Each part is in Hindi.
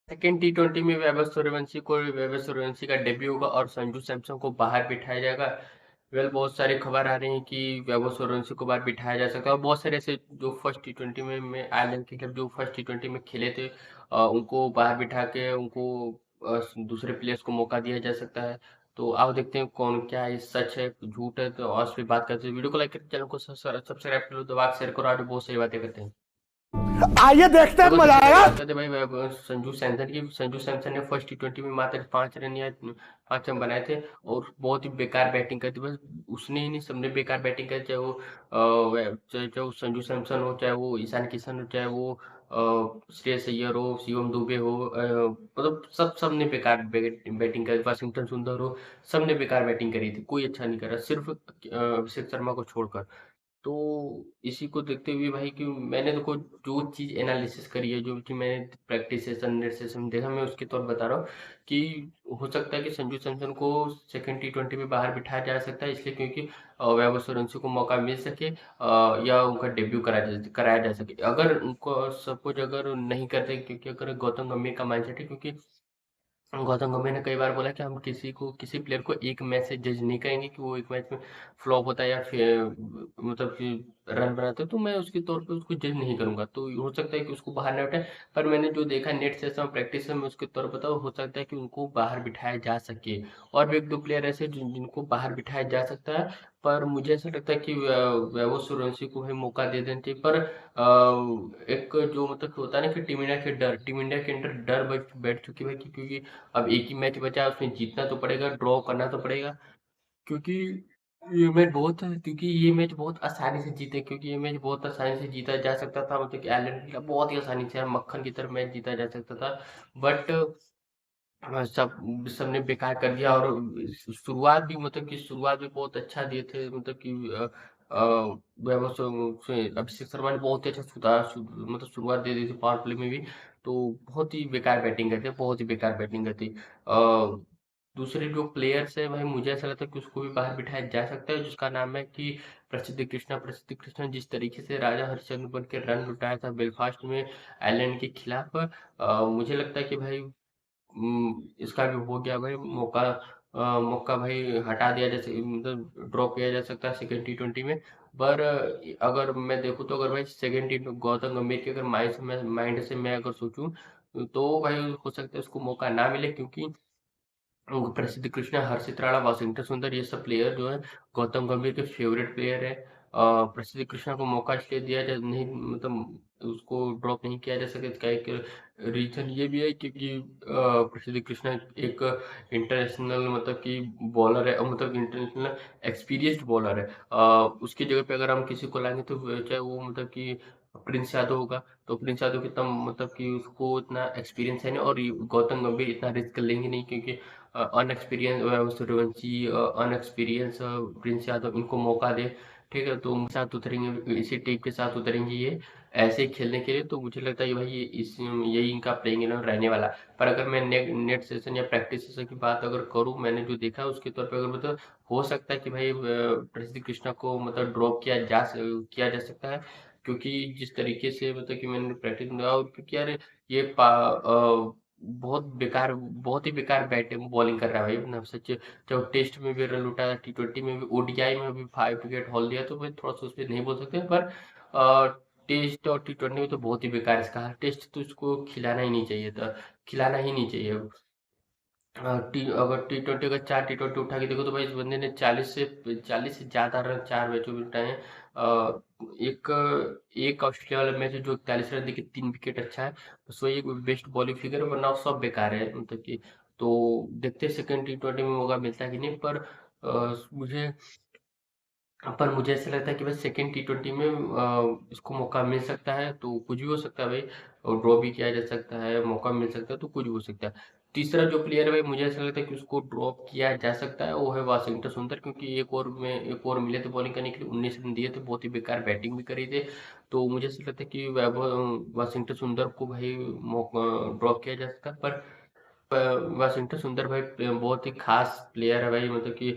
सेकेंड T20 में वैभव सूर्यवंशी का डेब्यू होगा और संजू सैमसन को बाहर बिठाया जाएगा। बहुत सारी खबर आ रही है कि वैभव सूर्यवंशी को बाहर बिठाया जा सकता है और बहुत सारे ऐसे जो फर्स्ट T20 में आयरलैंड के खिलाफ जो फर्स्ट T20 में खेले थे, उनको बाहर बिठा के उनको दूसरे प्लेयर्स को मौका दिया जा सकता है। तो आओ देखते हैं कौन क्या है, सच है झूठ है। तो आज भी बात करते हैं। वीडियो को लाइक करके चैनल को सब्सक्राइब करो, दबा के शेयर करो। आज बहुत सारी बातें करते हैं। आइए देखते हैं, देखो मजा सबसे पहले आएगा। बात करते हैं भाई संजू सैमसन ने फर्स्ट T20 में मात्र 5 रन बनाए थे और बहुत ही बेकार बैटिंग करती। बस उसने ही नहीं, सबने बेकार बैटिंग करी। चाहे वो चाहे वो संजू सैमसन हो, चाहे वो ईशान किशन हो, चाहे वो श्रेयस अय्यर हो, शिवम दुबे हो, मतलब सबने बेकार बैटिंग करी। वाशिंगटन सुंदर हो, सबने बेकार बैटिंग करी थी। कोई अच्छा नहीं करा, सिर्फ अभिषेक शर्मा को छोड़कर। तो इसी को देखते हुए भाई कि मैंने देखो जो चीज एनालिसिस करी है, जो कि मैंने प्रैक्टिस सेशन नेट सेशन देखा, मैं उसके तौर बता रहा हूँ कि हो सकता है कि संजू सैमसन को सेकेंड T20 में बाहर बिठाया जा सकता है, इसलिए क्योंकि वैभव सूर्यवंशी को मौका मिल सके, या उनका डेब्यू कराया जा सके। अगर उनको सपोज अगर नहीं करते, क्योंकि अगर गौतम गंभीर का माइंडसेट है, क्योंकि गौतम गंभीर ने कई बार बोला कि हम किसी प्लेयर को एक मैच से जज नहीं करेंगे कि वो एक मैच में फ्लॉप होता है या फिर मतलब कि रन बनाते हैं, तो मैं उसके तौर पे उसको जज नहीं करूंगा। तो हो सकता है कि उसको बाहर ना उठाए, पर मैंने जो देखा नेट सेशन और प्रैक्टिस में उसके तौर पर, हो सकता है कि उनको बाहर बिठाया जा सके। और भी एक दो प्लेयर ऐसे जिनको बाहर बिठाया जा सकता है, पर मुझे ऐसा लगता है कि वैभव सूर्यवंशी को भी मौका दे देना चाहिए। पर एक जो मतलब होता है ना कि टीम इंडिया के अंदर डर बैठ चुकी है कि क्योंकि अब एक ही मैच बचा है, उसमें जीतना तो पड़ेगा, ड्रॉ करना तो पड़ेगा। क्योंकि ये मैच बहुत आसानी से जीते, क्योंकि ये मैच बहुत आसानी से जीता जा सकता था। मतलब कि आयरलैंड के खिलाफ बहुत ही आसानी से मक्खन की तरह मैच जीता जा सकता था। बट सबने बेकार कर दिया। और शुरुआत भी बहुत अच्छा दिए थे। मतलब कि अ, अभिषेक शर्मा ने बहुत ही अच्छा मतलब शुरुआत दे दी थी पावर प्ले में भी। तो बहुत ही बेकार बैटिंग करते, बहुत ही बेकार बैटिंग करती। दूसरे जो प्लेयर्स है भाई, मुझे ऐसा लगता है कि उसको भी बाहर बिठाया जा सकता है, जिसका नाम है कि प्रसिद्ध कृष्णा जिस तरीके से राजा हरिश्चंद्र बन के रन लुटाया था बेलफास्ट में आयरलैंड के खिलाफ, मुझे लगता है कि भाई इसका भी हो गया भाई मौका भाई हटा दिया जा मतलब ड्रॉप किया जा सकता है सेकेंड T20 में। पर अगर मैं देखूँ तो, अगर भाई सेकेंड टी गौतम गंभीर के अगर माइंड से मैं अगर सोचूं, तो भाई हो सकता है उसको मौका ना मिले, क्योंकि प्रसिद्ध कृष्णा, हर्षित राणा, वाशिंगटन सुंदर, ये सब प्लेयर जो है गौतम गंभीर के फेवरेट प्लेयर है। प्रसिद्ध कृष्णा को मौका इसलिए दिया जा नहीं, मतलब उसको ड्रॉप नहीं किया जा सके। इसका एक रीजन ये भी है क्योंकि प्रसिद्ध कृष्णा एक इंटरनेशनल मतलब कि बॉलर है, मतलब इंटरनेशनल एक्सपीरियंस्ड बॉलर है। उसकी जगह पे अगर हम किसी को लाएंगे तो चाहे वो मतलब कि प्रिंस यादव होगा, तो प्रिंस यादव की इतना मतलब कि उसको इतना एक्सपीरियंस है नहीं, और गौतम गंभीर इतना रिस्क लेंगे नहीं, क्योंकि अनएक्सपीरियंस वैभव सूर्यवंशी, अनएक्सपीरियंस प्रिंस यादव, इनको मौका दे, ठीक है, तो उनके साथ उतरेंगे, इसी टीम के साथ उतरेंगे ये ऐसे ही खेलने के लिए। तो मुझे लगता है कि भाई यही इनका प्लेइंग इलेवन रहने वाला। पर अगर मैं नेट सेशन या प्रैक्टिस सेशन की बात अगर करूँ, मैंने जो देखा है उसके तौर पर, अगर मतलब हो सकता है कि भाई प्रसिद्ध कृष्णा को मतलब ड्रॉप किया जा सकता है, क्योंकि जिस तरीके से मतलब कि मैंने प्रैक्टिस में देखा, और क्योंकि यार ये बहुत ही बेकार बैटिंग बॉलिंग कर रहा है भाई ना, सच। चाहे वो टेस्ट में भी रन लुटा, T20 में भी, ODI में भी 5 विकेट हाल दिया, तो भाई थोड़ा सा उस पर नहीं बोल सकते। पर टेस्ट और T20 में तो बहुत ही बेकार इसका टेस्ट, तो इसको खिलाना ही नहीं चाहिए था, खिलाना ही नहीं चाहिए। अगर T20 अगर 4 T20 उठा के देखो, तो भाई इस बंदे ने 40 से ज्यादा रन 4 मैचों में उठाए हैं। एक एक ऑस्ट्रेलिया वाला मैच है जो 41 रन देके 3 विकेट, अच्छा है, बस वही एक बेस्ट बॉलिंग फिगर है, वरना सब बेकार है मतलब कि। तो देखते हैं सेकंड T20 में मौका मिलता है कि नहीं। पर मुझे ऐसा लगता है कि बस सेकेंड T20 में इसको मौका मिल सकता है, तो कुछ भी हो सकता है भाई, और ड्रॉ भी किया जा सकता है, मौका मिल सकता है, तो कुछ भी हो सकता है। तीसरा जो प्लेयर है भाई, मुझे ऐसा लगता है कि उसको ड्रॉप किया जा सकता है, वो है वाशिंगटन सुंदर, क्योंकि एक ओवर मिले थे बॉलिंग करने के लिए, 19 रन दिए थे, बहुत ही बेकार बैटिंग भी करी थी। तो मुझे ऐसा लगता है कि वाशिंगटन सुंदर को भाई मौका ड्रॉप किया जा सकता है। पर वाशिंगटन सुंदर भाई बहुत ही खास प्लेयर है भाई, मतलब कि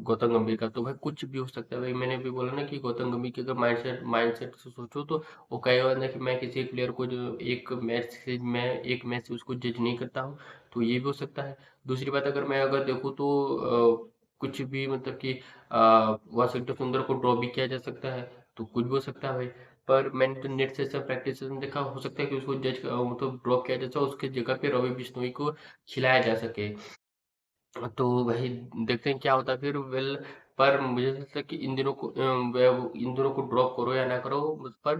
गौतम गंभीर का, तो भाई कुछ भी हो सकता है भाई। मैंने भी बोला ना कि गौतम गंभीर की अगर माइंडसेट माइंडसेट से सोचो तो वो कहेगा ना कि मैं किसी प्लेयर को जो एक मैच से उसको जज नहीं करता हूँ, तो ये भी हो सकता है। दूसरी बात अगर देखूँ तो कुछ भी मतलब कि वाशिंगटन सुंदर को ड्रॉ भी किया जा सकता है, तो कुछ भी हो सकता है भाई। पर मैंने तो नेट से सब प्रैक्टिस सेशन देखा, हो सकता है कि उसको मतलब ड्रॉप किया जाए, उसके जगह पे रवि बिश्नोई को खिलाया जा सके। तो वही देखते हैं क्या होता है फिर। वेल, पर मुझे ऐसा लगता है कि इन दोनों को ड्रॉप करो या ना करो, पर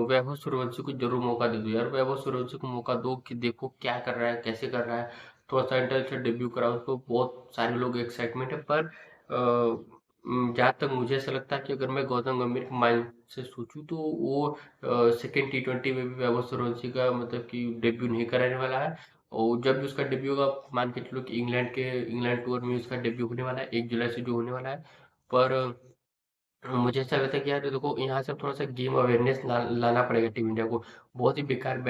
वैभव सूर्यवंशी को जरूर मौका दे दो यार। वैभव सूर्यवंशी को मौका दो कि देखो क्या कर रहा है, कैसे कर रहा है, थोड़ा सा इंटरनेशनल डेब्यू कराओ उसको। बहुत सारे लोग एक्साइटमेंट है, पर जहाँ तक मुझे ऐसा लगता है कि अगर मैं गौतम गंभीर के माइंड से सोचूं तो वो सेकेंड T20 में भी वैभव सूर्यवंशी का मतलब कि डेब्यू नहीं कराने वाला है। और जब भी उसका डेब्यू होगा, मान के चलो कि इंग्लैंड टूर में उसका डेब्यू होने वाला है 1 जुलाई से जो होने वाला है। पर मुझे ऐसा लगता है कि यार देखो यहाँ से थोड़ा सा गेम अवेयरनेस लाना पड़ेगा टीम इंडिया को। बहुत ही बेकार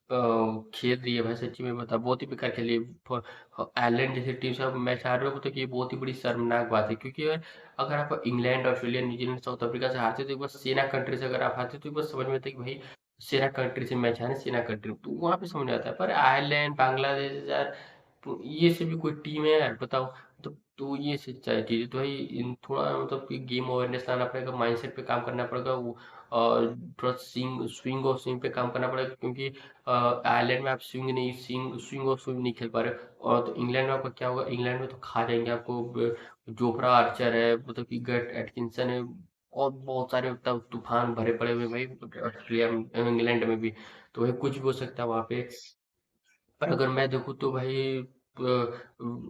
खेल रही है भाई, सच्ची में बता, बहुत ही बेकार खेल रही है। आयरलैंड जैसी टीम से आप मैच हार रहे हो तो कि ये बहुत ही बड़ी शर्मनाक बात है, क्योंकि यार अगर आप England, Australia, New Zealand, south Africa से हारते तो एक बार सेना कंट्री से अगर आप हारते तो एक बार समझ में आता है कि भाई सेना कंट्री से मैच हारे, सेना कंट्री तो वहां पे समझ में आता है। पर आयरलैंड, बांग्लादेश यार, तो ये से भी कोई टीम है यार, बताओ। तो ये सच्चाई चीज़ है। तो भाई इन थोड़ा मतलब कि गेम अवेयरनेस लाना पड़ेगा, माइंडसेट पे काम करना पड़ेगा, वो और थोड़ा स्विंग और स्विंग पे काम करना पड़ेगा, क्योंकि आयरलैंड में आप स्विंग और स्विंग नहीं खेल पा रहे हो। और तो इंग्लैंड में आपका क्या होगा, इंग्लैंड में तो खा जाएंगे आपको। जोफ्रा आर्चर है, मतलब कि गट एटकिंसन है, और बहुत सारे मतलब तूफान भरे पड़े हुए भाई ऑस्ट्रेलिया में, इंग्लैंड में भी। तो भाई कुछ भी हो सकता है वहाँ पे। पर अगर मैं देखूँ तो भाई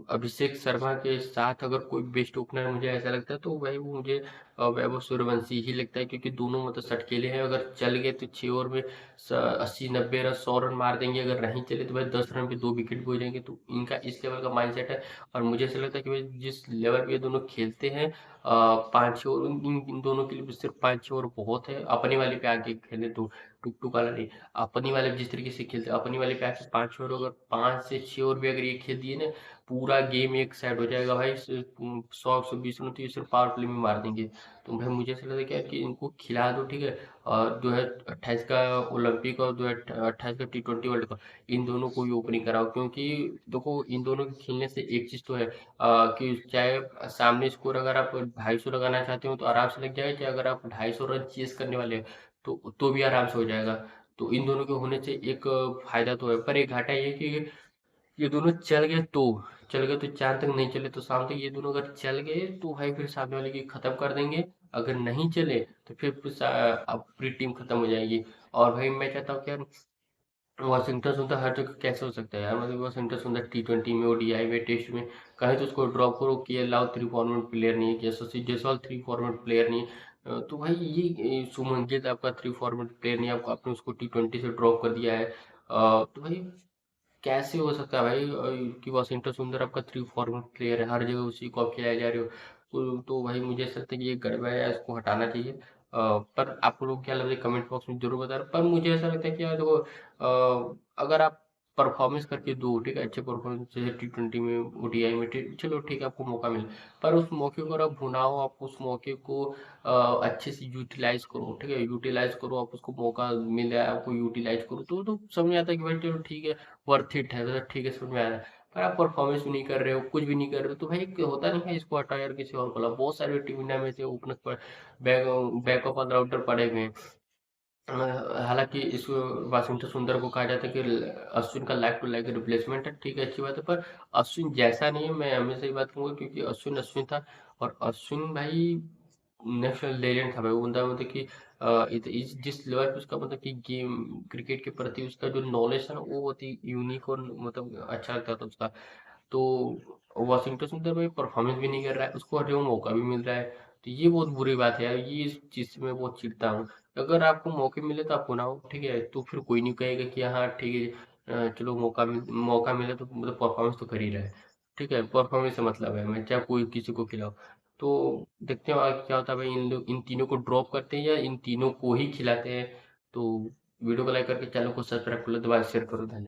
अभिषेक शर्मा के साथ अगर कोई बेस्ट ओपनर मुझे ऐसा लगता है तो भाई वो मुझे वैभव सूर्यवंशी ही लगता है, क्योंकि दोनों मतलब सटकेले हैं। अगर चल गए तो 6 ओवर में 80 90 रन 100 रन मार देंगे, अगर नहीं चले तो भाई 10 रन पे 2 विकेट भी हो जाएंगे। तो इनका इस लेवल का माइंडसेट है। और मुझे ऐसा लगता है कि भाई जिस लेवल पे ये दोनों खेलते हैं, 5 6 ओवर इन दोनों के लिए सिर्फ 5 6 ओवर बहुत है। अपने वाले पे आके खेले तो टुक टुक वाला नहीं, अपनी वाले जिस तरीके से खेलते हैं, अपनी वाले पे आके 5 ओवर, अगर 5 से 6 ओवर भी अगर ये खेल दिए ना, पूरा गेम एक साइड हो जाएगा भाई। 100 120 रन तो ये सिर्फ पावर प्ले में मार देंगे। तो भाई मुझे ऐसा लगता है क्या कि इनको खिला दो, ठीक है। और 2028 का ओलंपिक और 2028 का T20 वर्ल्ड कप, इन दोनों को ही ओपनिंग कराओ, क्योंकि देखो इन दोनों के खेलने से एक चीज तो है कि चाहे सामने स्कोर अगर आप 250 लगाना चाहते हो तो आराम से लग जाएगा, चाहे अगर आप 250 रन चेस करने वाले हो तो भी आराम से हो जाएगा। तो इन दोनों के होने से एक फायदा तो है, पर एक घाटा ये है कि ये दोनों चल गए तो चांद तक नहीं चले तो शाम तक, ये दोनों अगर चल गए तो भाई फिर सामने वाले की खत्म कर देंगे। अगर नहीं चले तो फिर अब पूरी टीम खत्म हो जाएगी। और भाई मैं चाहता हूँ कि यार वाशिंगटन सुंदर हर जगह कैसे हो सकता है यार, मतलब वाशिंगटन सुंदर T20 में, ओडीआई में, टेस्ट में कहीं तो उसको ड्रॉप करो कि लाओ 3 फॉर्मेट प्लेयर नहीं है, यशस्वी जायसवाल 3 फॉर्मेट प्लेयर नहीं है। तो भाई ये शुभमन गिल आपका 3 फॉर्मेट प्लेयर नहीं है, आपको आपने उसको T20 से ड्रॉप कर दिया है। तो भाई कैसे हो सकता है भाई कि वाशिंगटन सुंदर आपका 3 फॉर्मेट प्लेयर है, हर जगह उसी को आप खिलाए जा रहे हो। तो भाई मुझे ऐसा लगता है कि ये गड़बड़ है, इसको हटाना चाहिए। पर आप लोग क्या लगता है कमेंट बॉक्स में जरूर बता रहे, पर मुझे ऐसा लगता है कि यार देखो अगर आप परफॉर्मेंस करके दो, ठीक है, अच्छे परफॉर्मेंस जैसे T20 में, ओडीआई में, चलो ठीक है, आपको मौका मिले, पर उस मौके को अगर आप भुनाओ, आप उस मौके को अच्छे से यूटिलाइज करो, ठीक है, यूटिलाइज करो, आप उसको मौका मिल रहा है आपको, यूटिलाइज करो तो समझ में आता है कि भाई चलो ठीक है, वर्थ इट है, तो ठीक है, समझ में आ रहा है। पर आप परफॉर्मेंस भी नहीं कर रहे हो, कुछ भी नहीं कर रहे हो, तो भाई होता नहीं है, इसको हटाओ यार, किसी और को लाओ। बहुत सारे टीम इंडिया में से ओपनर्स पर बैक बैकअप ऑलराउंडर पड़े हुए हैं। हालांकि इस वाशिंगटन सुंदर को कहा जाता है कि अश्विन का लाइक टू लाइक रिप्लेसमेंट है, ठीक है, अच्छी बात है, पर अश्विन जैसा नहीं है, मैं हमेशा ही बात कहूंगा, क्योंकि अश्विन अश्विन था। और अश्विन भाई नेक्स्ट लेजेंड था भाई, वो बंदा मतलब कि जिस लेवल पे उसका मतलब कि गेम क्रिकेट के प्रति उसका जो नॉलेज था ना, वो बहुत ही यूनिक और मतलब अच्छा लगता था उसका। तो वाशिंगटन सुंदर भाई परफॉर्मेंस भी नहीं कर रहा है, उसको हर जगह मौका भी मिल रहा है। तो ये बहुत बुरी बात है यार, ये इस चीज से मैं बहुत चिढ़ता हूँ। अगर आपको मौके मिले तो आप बनाओ, ठीक है, तो फिर कोई नहीं कहेगा कि हाँ ठीक है, चलो मौका मिले तो मतलब परफॉर्मेंस तो कर ही रहा है, ठीक है, परफॉर्मेंस से मतलब है, मैं चाहे कोई किसी को खिलाओ। तो देखते हैं आगे क्या होता है भाई, इन तीनों को ड्रॉप करते हैं या इन तीनों को ही खिलाते हैं। तो वीडियो को लाइक करके चैनल को सब्सक्राइब कर लो, दोबारा शेयर करो, धन्यवाद।